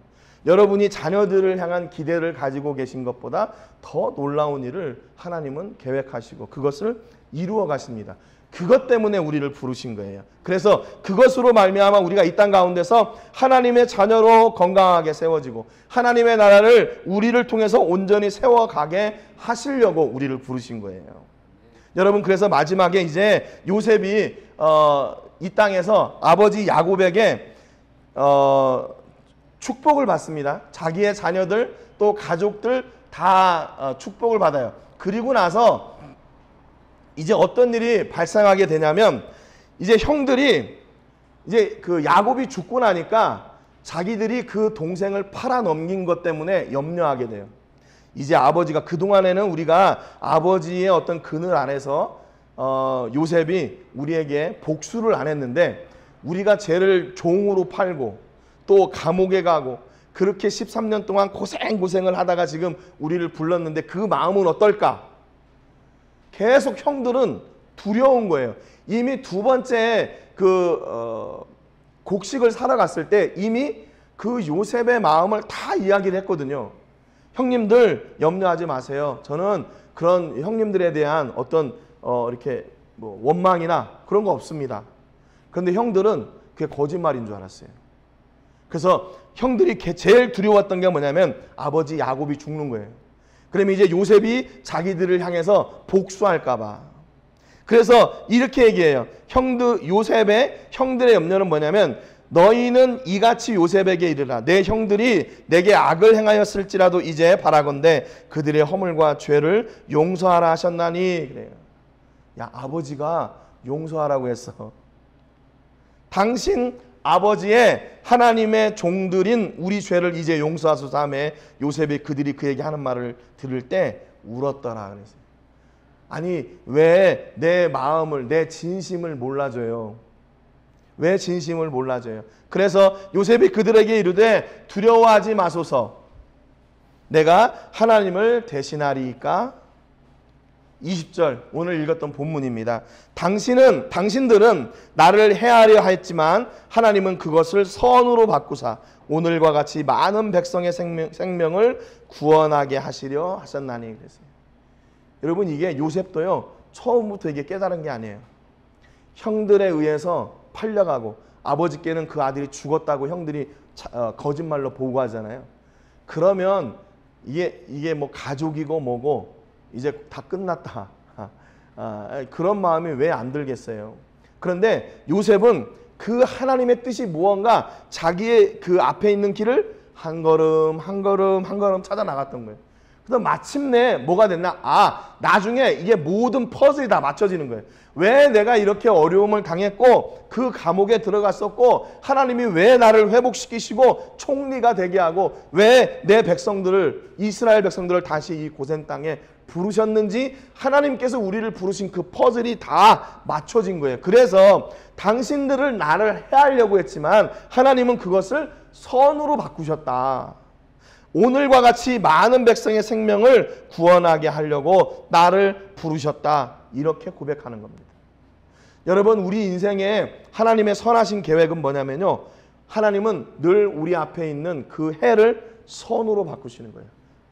여러분이 자녀들을 향한 기대를 가지고 계신 것보다 더 놀라운 일을 하나님은 계획하시고 그것을 이루어 가십니다. 그것 때문에 우리를 부르신 거예요. 그래서 그것으로 말미암아 우리가 이 땅 가운데서 하나님의 자녀로 건강하게 세워지고 하나님의 나라를 우리를 통해서 온전히 세워가게 하시려고 우리를 부르신 거예요. 여러분, 그래서 마지막에 이제 요셉이 이 땅에서 아버지 야곱에게 축복을 받습니다. 자기의 자녀들 또 가족들 다 축복을 받아요. 그리고 나서 이제 어떤 일이 발생하게 되냐면 이제 형들이 이제 그 야곱이 죽고 나니까 자기들이 그 동생을 팔아넘긴 것 때문에 염려하게 돼요. 이제 아버지가, 그동안에는 우리가 아버지의 어떤 그늘 안에서 요셉이 우리에게 복수를 안 했는데 우리가 쟤를 종으로 팔고 또 감옥에 가고 그렇게 13년 동안 고생을 하다가 지금 우리를 불렀는데 그 마음은 어떨까? 계속 형들은 두려운 거예요. 이미 두 번째 곡식을 사러 갔을 때 이미 그 요셉의 마음을 다 이야기를 했거든요. 형님들 염려하지 마세요. 저는 그런 형님들에 대한 어떤 이렇게 뭐 원망이나 그런 거 없습니다. 그런데 형들은 그게 거짓말인 줄 알았어요. 그래서 형들이 제일 두려웠던 게 뭐냐면 아버지 야곱이 죽는 거예요. 그러면 이제 요셉이 자기들을 향해서 복수할까 봐. 그래서 이렇게 얘기해요. 요셉의 형들의 염려는 뭐냐면 너희는 이같이 요셉에게 이르라. 내 형들이 내게 악을 행하였을지라도 이제 바라건대 그들의 허물과 죄를 용서하라 하셨나니. 그래요. 야, 아버지가 용서하라고 했어. 당신 아버지의 하나님의 종들인 우리 죄를 이제 용서하소서 하며 요셉이 그들이 그에게 하는 말을 들을 때 울었더라 그랬어요. 아니 왜 내 마음을 내 진심을 몰라줘요? 왜 진심을 몰라줘요? 그래서 요셉이 그들에게 이르되 두려워하지 마소서 내가 하나님을 대신하리이까. 20절 오늘 읽었던 본문입니다. 당신들은 나를 해하려 했지만 하나님은 그것을 선으로 바꾸사 오늘과 같이 많은 백성의 생명을 구원하게 하시려 하셨나니. 그랬어요. 여러분 이게 요셉도요 처음부터 이게 깨달은 게 아니에요. 형들에 의해서 팔려가고 아버지께는 그 아들이 죽었다고 형들이 거짓말로 보고하잖아요. 그러면 이게 뭐 가족이고 뭐고 이제 다 끝났다. 그런 마음이 왜 안 들겠어요? 그런데 요셉은 그 하나님의 뜻이 무언가 자기의 그 앞에 있는 길을 한 걸음 한 걸음 한 걸음 찾아 나갔던 거예요. 그래서 마침내 뭐가 됐나? 나중에 이게 모든 퍼즐이 다 맞춰지는 거예요. 왜 내가 이렇게 어려움을 당했고 그 감옥에 들어갔었고 하나님이 왜 나를 회복시키시고 총리가 되게 하고 왜 내 백성들을 이스라엘 백성들을 다시 이 고생 땅에 부르셨는지 하나님께서 우리를 부르신 그 퍼즐이 다 맞춰진 거예요. 그래서 당신들을 나를 해하려고 했지만 하나님은 그것을 선으로 바꾸셨다. 오늘과 같이 많은 백성의 생명을 구원하게 하려고 나를 부르셨다. 이렇게 고백하는 겁니다. 여러분 우리 인생에 하나님의 선하신 계획은 뭐냐면요. 하나님은 늘 우리 앞에 있는 그 해를 선으로 바꾸시는 거예요.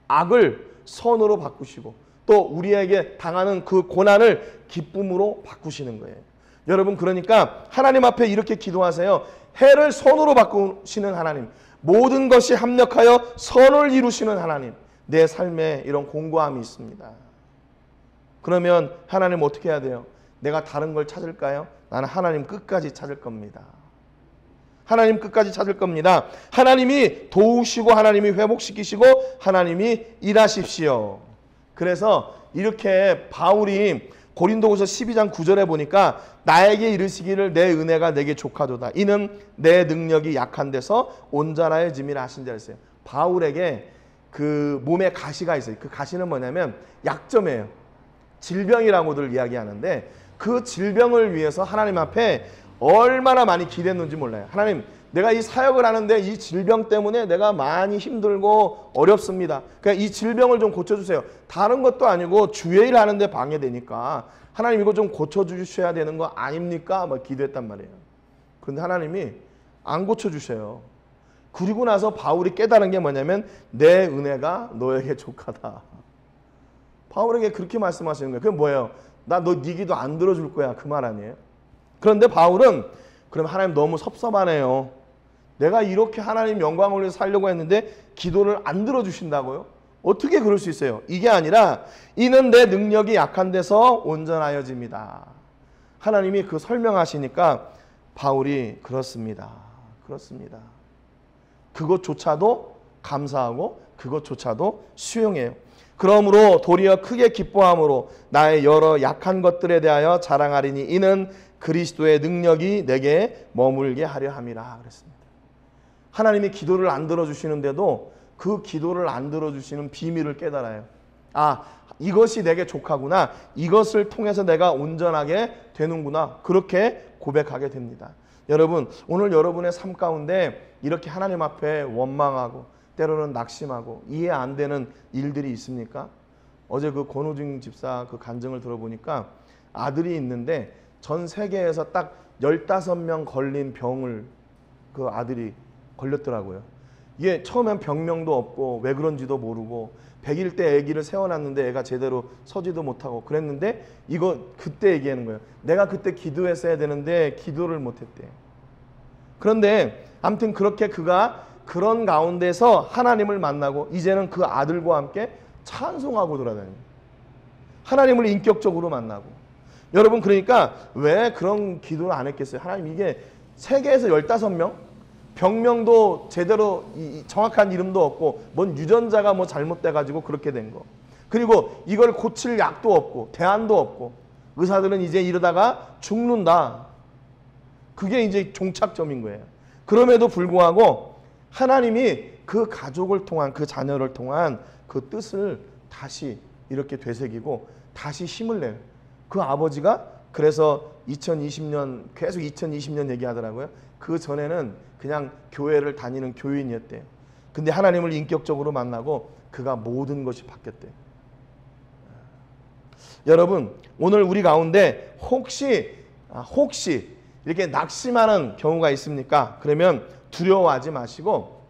악을 선으로 바꾸시고 또 우리에게 당하는 그 고난을 기쁨으로 바꾸시는 거예요. 여러분 그러니까 하나님 앞에 이렇게 기도하세요. 해를 선으로 바꾸시는 하나님, 모든 것이 합력하여 선을 이루시는 하나님, 내 삶에 이런 공고함이 있습니다. 그러면 하나님 어떻게 해야 돼요? 내가 다른 걸 찾을까요? 나는 하나님 끝까지 찾을 겁니다. 하나님 끝까지 찾을 겁니다. 하나님이 도우시고 하나님이 회복시키시고 하나님이 일하십시오. 그래서 이렇게 바울이 고린도후서 12장 9절에 보니까 나에게 이르시기를 내 은혜가 내게 족하도다. 이는 내 능력이 약한 데서 온전하여짐이라 하신 자 했어요. 바울에게 그 몸에 가시가 있어요. 그 가시는 뭐냐면 약점이에요. 질병이라고들 이야기하는데 그 질병을 위해서 하나님 앞에 얼마나 많이 기도했는지 몰라요. 하나님, 내가 이 사역을 하는데 이 질병 때문에 내가 많이 힘들고 어렵습니다. 그러니까 이 질병을 좀 고쳐주세요. 다른 것도 아니고 주의 일 하는데 방해되니까 하나님 이거 좀 고쳐주셔야 되는 거 아닙니까? 막 기도했단 말이에요. 그런데 하나님이 안 고쳐주셔요. 그리고 나서 바울이 깨달은 게 뭐냐면 내 은혜가 너에게 족하다. 바울에게 그렇게 말씀하시는 거예요. 그게 뭐예요? 나 너 네 기도 안 들어줄 거야. 그 말 아니에요? 그런데 바울은 그럼 하나님 너무 섭섭하네요. 내가 이렇게 하나님 영광을 위해서 살려고 했는데 기도를 안 들어주신다고요? 어떻게 그럴 수 있어요? 이게 아니라 이는 내 능력이 약한 데서 온전하여집니다. 하나님이 그 설명하시니까 바울이 그렇습니다. 그렇습니다. 그것조차도 감사하고 그것조차도 수용해요. 그러므로 도리어 크게 기뻐함으로 나의 여러 약한 것들에 대하여 자랑하리니 이는 그리스도의 능력이 내게 머물게 하려 함이라 그랬습니다. 하나님이 기도를 안 들어주시는데도 그 기도를 안 들어주시는 비밀을 깨달아요. 이것이 내게 족하구나. 이것을 통해서 내가 온전하게 되는구나. 그렇게 고백하게 됩니다. 여러분, 오늘 여러분의 삶 가운데 이렇게 하나님 앞에 원망하고 때로는 낙심하고 이해 안 되는 일들이 있습니까? 어제 그 권호중 집사 그 간증을 들어보니까 아들이 있는데 전 세계에서 딱 15명 걸린 병을 그 아들이 걸렸더라고요. 이게 처음엔 병명도 없고 왜 그런지도 모르고 100일 때 아기를 세워놨는데 애가 제대로 서지도 못하고 그랬는데 이거 그때 얘기하는 거예요. 내가 그때 기도했어야 되는데 기도를 못했대. 그런데 아무튼 그렇게 그가 그런 가운데서 하나님을 만나고 이제는 그 아들과 함께 찬송하고 돌아다니는 하나님을 인격적으로 만나고. 여러분 그러니까 왜 그런 기도를 안 했겠어요? 하나님 이게 세계에서 15명 병명도 제대로 정확한 이름도 없고 뭔 유전자가 뭐 잘못돼 가지고 그렇게 된 거. 그리고 이걸 고칠 약도 없고 대안도 없고 의사들은 이제 이러다가 죽는다. 그게 이제 종착점인 거예요. 그럼에도 불구하고 하나님이 그 가족을 통한 그 자녀를 통한 그 뜻을 다시 이렇게 되새기고 다시 힘을 내요. 그 아버지가 그래서 2020년 계속 2020년 얘기하더라고요. 그 전에는 그냥 교회를 다니는 교인이었대요. 근데 하나님을 인격적으로 만나고 그가 모든 것이 바뀌었대요. 여러분 오늘 우리 가운데 혹시 이렇게 낙심하는 경우가 있습니까? 그러면 두려워하지 마시고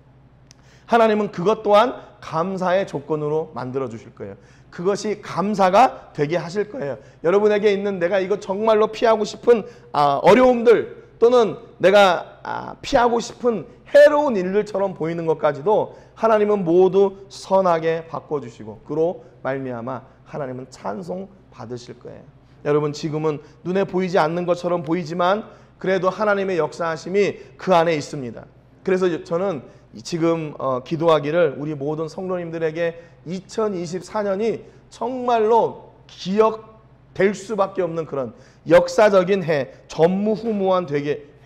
하나님은 그것 또한 감사의 조건으로 만들어 주실 거예요. 그것이 감사가 되게 하실 거예요. 여러분에게 있는 내가 이거 정말로 피하고 싶은 어려움들 또는 내가 피하고 싶은 해로운 일들처럼 보이는 것까지도 하나님은 모두 선하게 바꿔주시고 그로 말미암아 하나님은 찬송 받으실 거예요. 여러분 지금은 눈에 보이지 않는 것처럼 보이지만 그래도 하나님의 역사하심이 그 안에 있습니다. 그래서 저는 지금 기도하기를 우리 모든 성도님들에게 2024년이 정말로 기억될 수밖에 없는 그런 역사적인 해, 전무후무한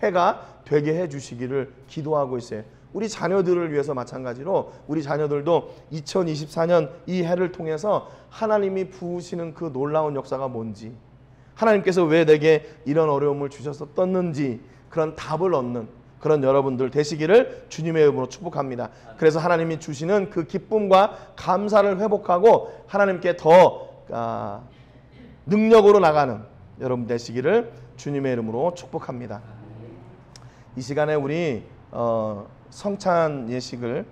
해가 되게 해주시기를 기도하고 있어요. 우리 자녀들을 위해서 마찬가지로 우리 자녀들도 2024년 이 해를 통해서 하나님이 부으시는 그 놀라운 역사가 뭔지, 하나님께서 왜 내게 이런 어려움을 주셨었는지 그런 답을 얻는 그런 여러분들 되시기를 주님의 이름으로 축복합니다. 그래서 하나님이 주시는 그 기쁨과 감사를 회복하고 하나님께 더 능력으로 나가는 여러분 되시기를 주님의 이름으로 축복합니다. 이 시간에 우리 성찬 예식을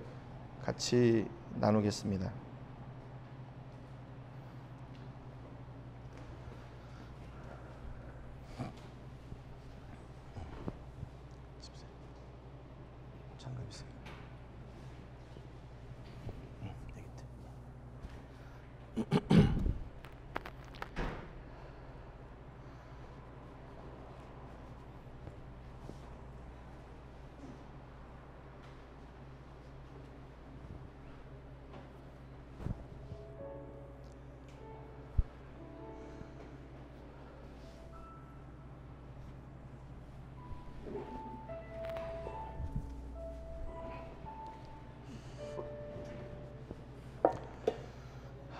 같이 나누겠습니다.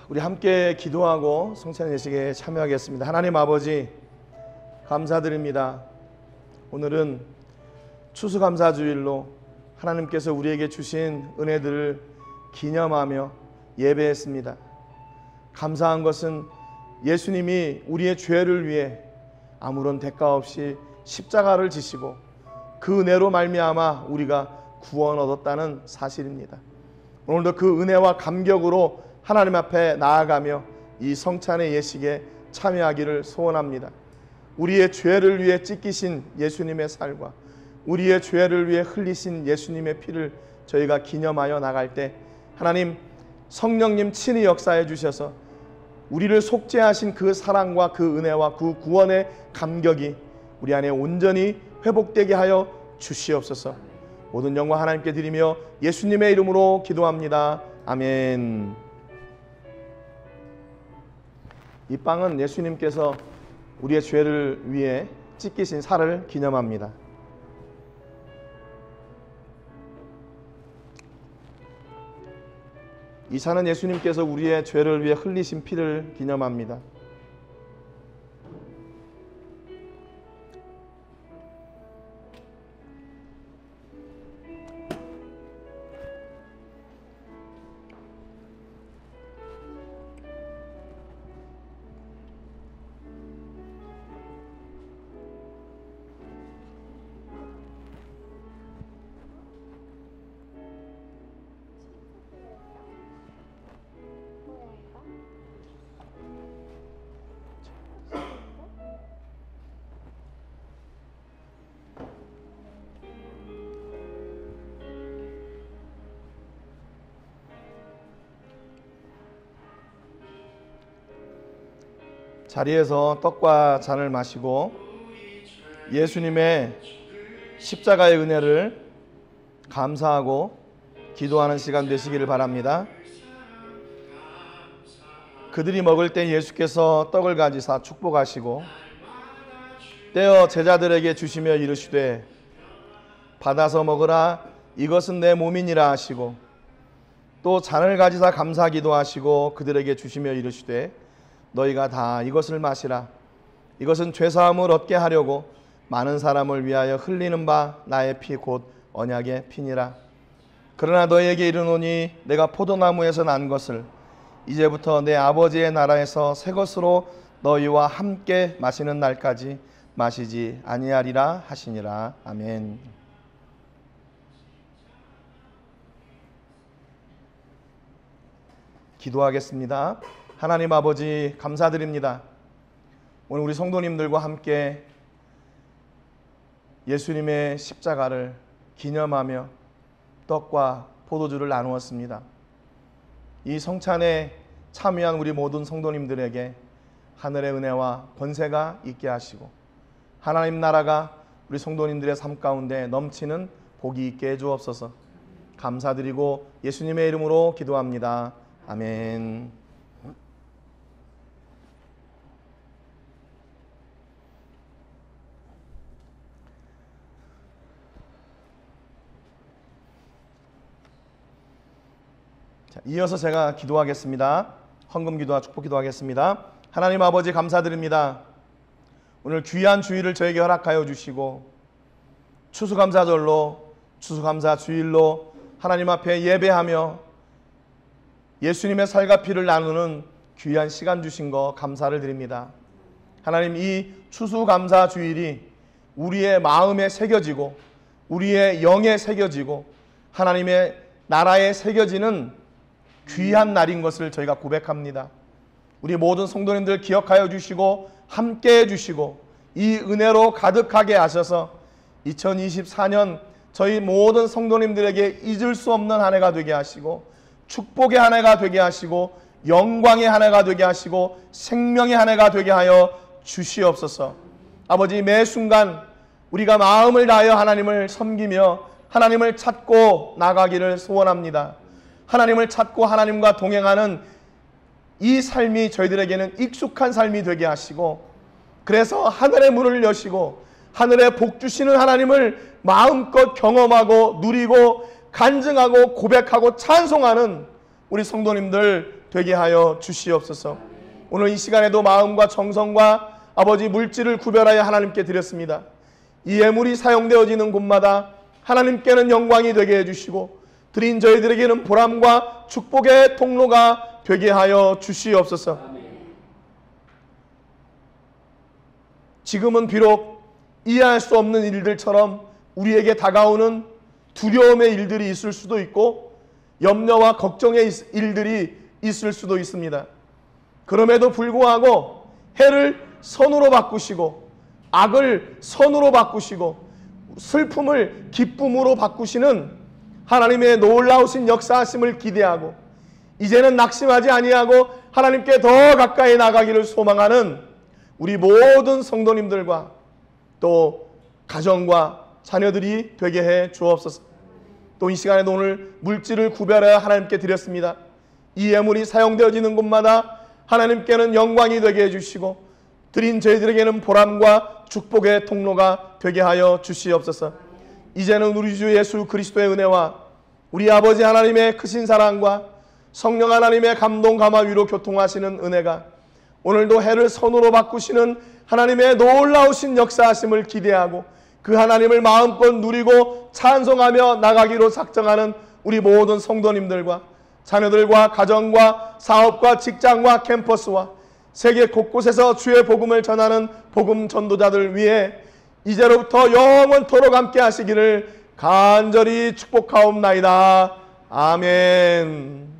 우리 함께 기도하고 성찬 예식에 참여하겠습니다. 하나님 아버지 감사드립니다. 오늘은 추수감사주일로 하나님께서 우리에게 주신 은혜들을 기념하며 예배했습니다. 감사한 것은 예수님이 우리의 죄를 위해 아무런 대가 없이 십자가를 지시고 그 은혜로 말미암아 우리가 구원 얻었다는 사실입니다. 오늘도 그 은혜와 감격으로 하나님 앞에 나아가며 이 성찬의 예식에 참여하기를 소원합니다. 우리의 죄를 위해 찢기신 예수님의 살과 우리의 죄를 위해 흘리신 예수님의 피를 저희가 기념하여 나갈 때 하나님 성령님 친히 역사해 주셔서 우리를 속죄하신 그 사랑과 그 은혜와 그 구원의 감격이 우리 안에 온전히 회복되게 하여 주시옵소서. 모든 영광 하나님께 드리며 예수님의 이름으로 기도합니다. 아멘. 이 빵은 예수님께서 우리의 죄를 위해 찢기신 살을 기념합니다. 이 잔은 예수님께서 우리의 죄를 위해 흘리신 피를 기념합니다. 자리에서 떡과 잔을 마시고 예수님의 십자가의 은혜를 감사하고 기도하는 시간 되시기를 바랍니다. 그들이 먹을 때 예수께서 떡을 가지사 축복하시고 떼어 제자들에게 주시며 이르시되 받아서 먹으라, 이것은 내 몸이니라 하시고 또 잔을 가지사 감사 기도하시고 그들에게 주시며 이르시되 너희가 다 이것을 마시라, 이것은 죄사함을 얻게 하려고 많은 사람을 위하여 흘리는 바 나의 피 곧 언약의 피니라. 그러나 너희에게 이르노니 내가 포도나무에서 난 것을 이제부터 내 아버지의 나라에서 새 것으로 너희와 함께 마시는 날까지 마시지 아니하리라 하시니라. 아멘. 기도하겠습니다. 하나님 아버지, 감사드립니다. 오늘 우리 성도님들과 함께 예수님의 십자가를 기념하며 떡과 포도주를 나누었습니다. 이 성찬에 참여한 우리 모든 성도님들에게 하늘의 은혜와 권세가 있게 하시고 하나님 나라가 우리 성도님들의 삶 가운데 넘치는 복이 있게 해주옵소서. 감사드리고 예수님의 이름으로 기도합니다. 아멘. 자, 이어서 제가 기도하겠습니다. 헌금 기도와 축복 기도하겠습니다. 하나님 아버지, 감사드립니다. 오늘 귀한 주일을 저에게 허락하여 주시고 추수감사절로, 추수감사 주일로 하나님 앞에 예배하며 예수님의 살과 피를 나누는 귀한 시간 주신 거 감사를 드립니다. 하나님, 이 추수감사 주일이 우리의 마음에 새겨지고 우리의 영에 새겨지고 하나님의 나라에 새겨지는 귀한 날인 것을 저희가 고백합니다. 우리 모든 성도님들 기억하여 주시고 함께 해주시고 이 은혜로 가득하게 하셔서 2024년 저희 모든 성도님들에게 잊을 수 없는 한 해가 되게 하시고 축복의 한 해가 되게 하시고 영광의 한 해가 되게 하시고 생명의 한 해가 되게 하여 주시옵소서. 아버지, 매 순간 우리가 마음을 다하여 하나님을 섬기며 하나님을 찾고 나가기를 소원합니다. 하나님을 찾고 하나님과 동행하는 이 삶이 저희들에게는 익숙한 삶이 되게 하시고 그래서 하늘의 문을 여시고 하늘의 복 주시는 하나님을 마음껏 경험하고 누리고 간증하고 고백하고 찬송하는 우리 성도님들 되게 하여 주시옵소서. 오늘 이 시간에도 마음과 정성과 아버지 물질을 구별하여 하나님께 드렸습니다. 이 예물이 사용되어지는 곳마다 하나님께는 영광이 되게 해주시고 드린 저희들에게는 보람과 축복의 통로가 되게 하여 주시옵소서. 지금은 비록 이해할 수 없는 일들처럼 우리에게 다가오는 두려움의 일들이 있을 수도 있고 염려와 걱정의 일들이 있을 수도 있습니다. 그럼에도 불구하고 해를 선으로 바꾸시고 악을 선으로 바꾸시고 슬픔을 기쁨으로 바꾸시는 하나님의 놀라우신 역사하심을 기대하고 이제는 낙심하지 아니하고 하나님께 더 가까이 나가기를 소망하는 우리 모든 성도님들과 또 가정과 자녀들이 되게 해 주옵소서. 또 이 시간에도 오늘 물질을 구별하여 하나님께 드렸습니다. 이 예물이 사용되어지는 곳마다 하나님께는 영광이 되게 해주시고 드린 저희들에게는 보람과 축복의 통로가 되게 하여 주시옵소서. 이제는 우리 주 예수 그리스도의 은혜와 우리 아버지 하나님의 크신 사랑과 성령 하나님의 감동 감화 위로 교통하시는 은혜가 오늘도 해를 선으로 바꾸시는 하나님의 놀라우신 역사하심을 기대하고 그 하나님을 마음껏 누리고 찬송하며 나가기로 작정하는 우리 모든 성도님들과 자녀들과 가정과 사업과 직장과 캠퍼스와 세계 곳곳에서 주의 복음을 전하는 복음 전도자들 위해 이제로부터 영원토록 함께 하시기를 간절히 축복하옵나이다. 아멘.